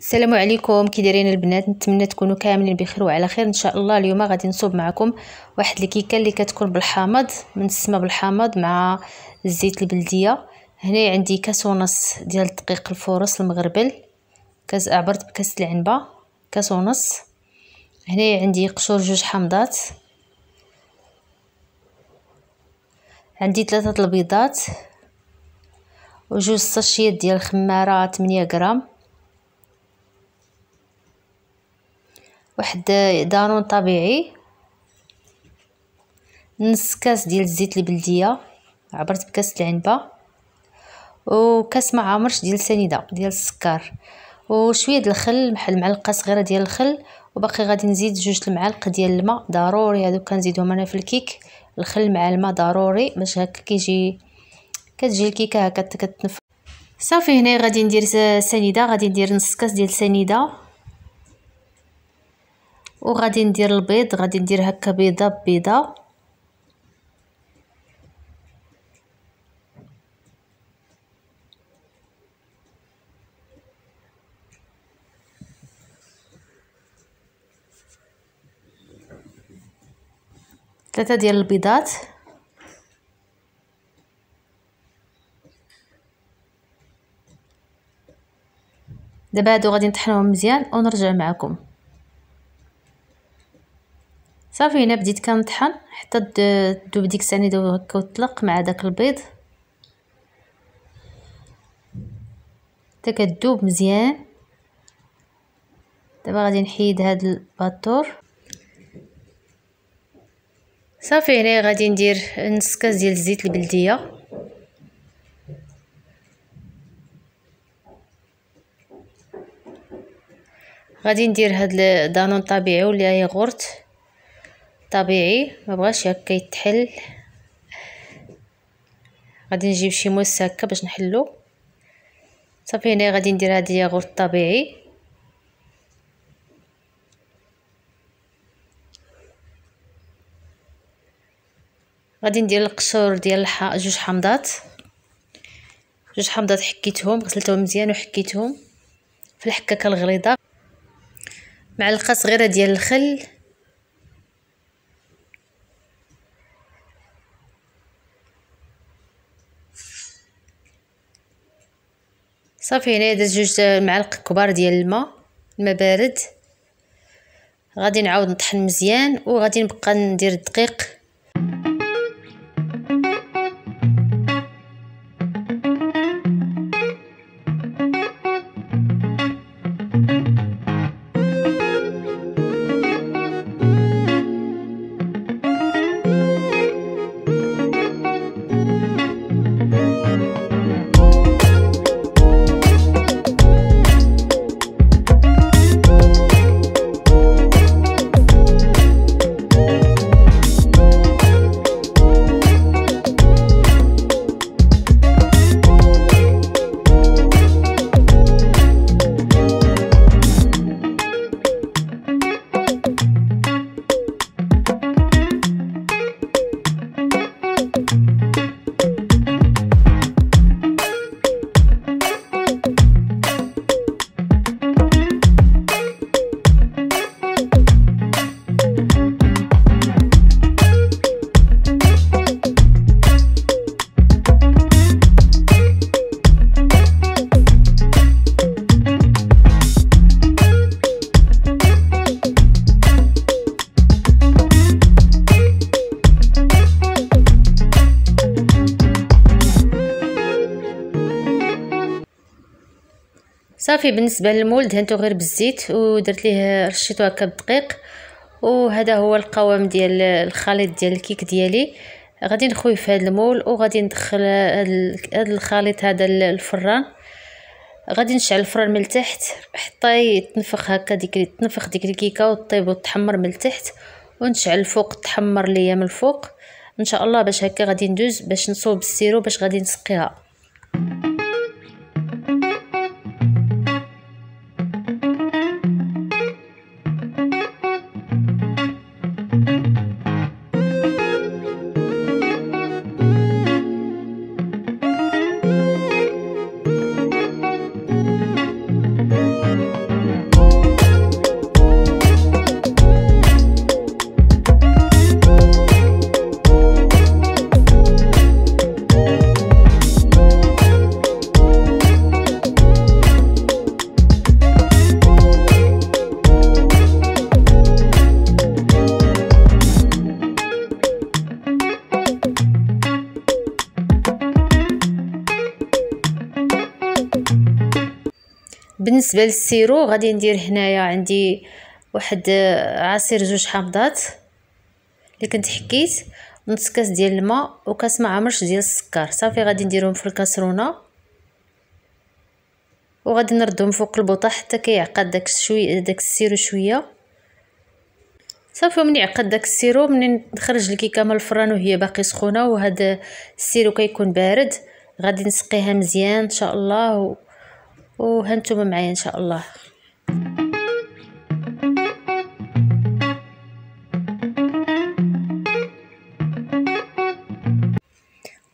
السلام عليكم، كي دايرين البنات؟ نتمنى تكونوا كاملين بخير وعلى خير ان شاء الله. اليوم غادي نصوب معكم واحد الكيكه اللي كتكون بالحامض، من السما بالحامض مع الزيت البلديه. هنا عندي كاس ونص ديال الدقيق الفورص المغربل، كاس عبرت بكاس العنبه، كاس ونص. هنا عندي قشور جوج حامضات، عندي 3 البيضات وجوج ساشيات ديال الخماره 8 غرام، واحد دانون طبيعي، نص كاس ديال الزيت البلديه عبرت بكاس العنبه، وكاس ما عامرش ديال سنيده ديال السكر، وشويه ديال الخل، معلقه صغيره ديال الخل، وباقي غادي نزيد 2 المعالق ديال الماء ضروري. هادو كنزيدهم انا في الكيك، الخل مع الماء ضروري باش هكا كتجي الكيكه هكا كتنفخ. صافي هنا غادي ندير سنيده، غادي ندير نص كاس ديال سنيده، وغادي ندير البيض، غادي ندير هكا بيضه ببيضه، ثلاثه ديال البيضات. دابا هادو غادي نطحنوهم مزيان ونرجع معكم. صافي هنا بديت كنطحن حتى تذوب ديك السنيده هكا وتطلق مع داك البيض حتى كتذوب مزيان. دابا غادي نحيد هاد الباطور. صافي هنا غادي ندير نص كاس ديال الزيت البلديه، غادي ندير هاد الدانون طبيعي ولا ياغورت طبيعي، ما بغاش هكا يتحل. غادي نجيب شي موس هكا باش نحلو. صافي هنا غادي ندير هاد الياغورت طبيعي، غادي ندير القشور ديال جوج حامضات، حكيتهم غسلتهم مزيان وحكيتهم في الحكاكه الغليظه، معلقه صغيره ديال الخل، صافي هنا درت 2 معالق كبار ديال الماء بارد. غادي نعاود نطحن مزيان وغادي نبقى ندير الدقيق. صافي بالنسبه للمول دهنته غير بالزيت ودرت ليه رشيته هكا بالدقيق، وهذا هو القوام ديال الخليط ديال الكيك ديالي. غادي نخوي في هذا المول وغادي ندخل هذا الخليط هذا الفران. غادي نشعل الفران من التحت حتى يتنفخ هكا تنفخ ديك الكيكه وطيب وتحمر من التحت، ونشعل الفوق تحمر ليا من الفوق ان شاء الله. باش هكا غادي ندوز باش نصوب السيرو باش غادي نسقيها. بالنسبه للسيرو غادي ندير هنايا عندي واحد عصير 2 حامضات اللي كنت حكيت، نص كاس ديال الماء وكاس ما عمرش ديال السكر. صافي غادي نديرهم في الكاسرونه وغادي نردهم فوق البوطه حتى كيعقد داك شويه داك السيرو شويه. صافي ومن يعقد داك السيرو منين نخرج الكيكه من الفران وهي باقي سخونه وهذا السيرو كيكون بارد، غادي نسقيها مزيان ان شاء الله وهانتوما معايا ان شاء الله.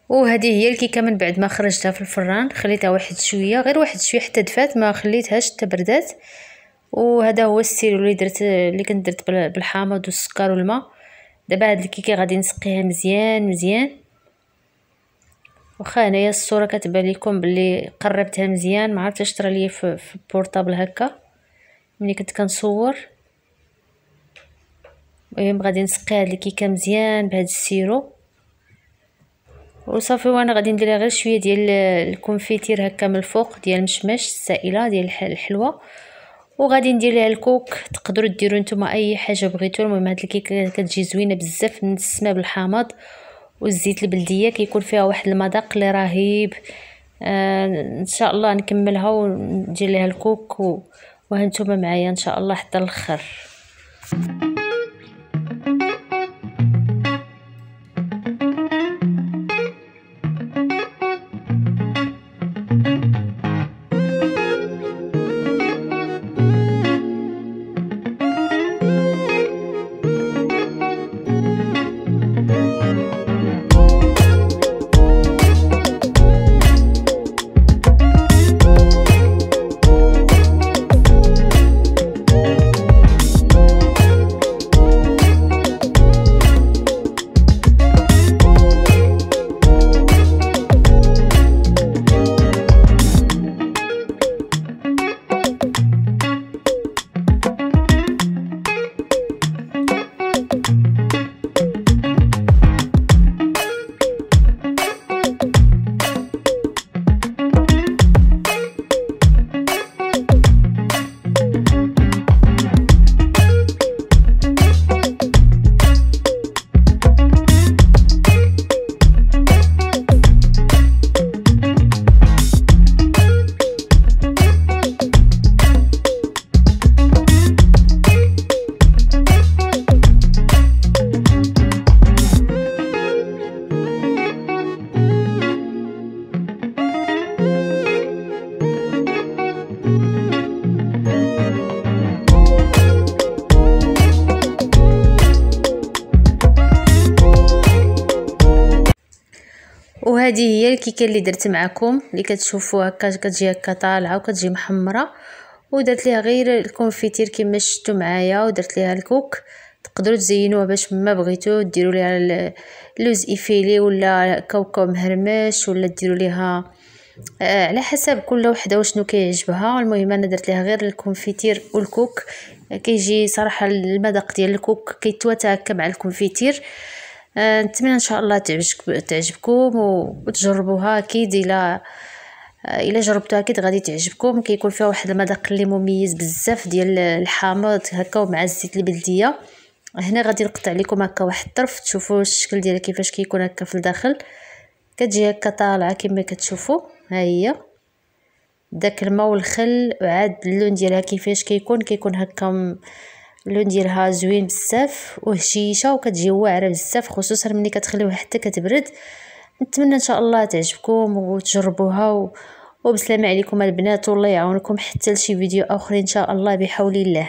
وهذه هي الكيكه من بعد ما خرجتها في الفران، خليتها واحد شويه غير واحد شويه حتى دفات، ما خليتهاش حتى بردات. وهذا هو السيرو اللي كنت درت بالحامض والسكر والماء. دابا هاد الكيكه غادي نسقيها مزيان مزيان. واخا هنايا الصوره كتبان لكم باللي قربتها مزيان، ما عرفتش طرا ليا في البورطابل هكا ملي كنت كنصور. المهم غادي نسقي هاد الكيكه مزيان بهاد السيرو وصافي. وانا غادي ندير غير شويه ديال الكونفيتير هكا من الفوق ديال المشماش السائله ديال الحلوه، وغادي ندير ليها الكوك. تقدروا ديروا نتوما اي حاجه بغيتو. المهم هاد الكيكه كتجي زوينه بزاف، نسمها بالحامض والزيت البلديه، كيكون فيها واحد المذاق اللي رهيب. ان شاء الله نكملها وندير ليها الكوك وهانتوما معايا ان شاء الله حتى الاخر. وهذه هي الكيكه اللي درت معكم اللي كتشوفوها هكا كتجي هكا طالعه وكتجي محمره. ودرت ليها غير الكونفيتير كما شفتوا معايا ودرت ليها الكوك. تقدروا تزينوها باش ما بغيتو، ديروا ليها اللوز ايفيلي ولا كاوكاو مهرمش ولا ديروا ليها على حسب كل وحده وشنو كيعجبها. المهم انا درت ليها غير الكونفيتير والكوك، كيجي صراحه المذاق ديال الكوك كيتواتى هكا مع الكونفيتير. نتمنى ان شاء الله تعجبكم وتجربوها. اكيد الا جربتوها اكيد غادي تعجبكم. كيكون فيها واحد المذاق اللي مميز بزاف ديال الحامض هكا ومع الزيت البلديه. هنا غادي نقطع لكم هكا واحد الطرف تشوفوا الشكل ديالها كيفاش كيكون هكا في الداخل، كتجي هكا طالعه كما كتشوفوا. ها هي داك الماء والخل وعاد اللون ديالها كيفاش كيكون هكا اللون ديالها زوين بزاف وهشيشه وكتجي واعره بزاف، خصوصا ملي كتخليوها حتى كتبرد. نتمنى ان شاء الله تعجبكم وتجربوها وبسلامه عليكم البنات، والله يعاونكم حتى لشي فيديو اخر ان شاء الله بحول الله.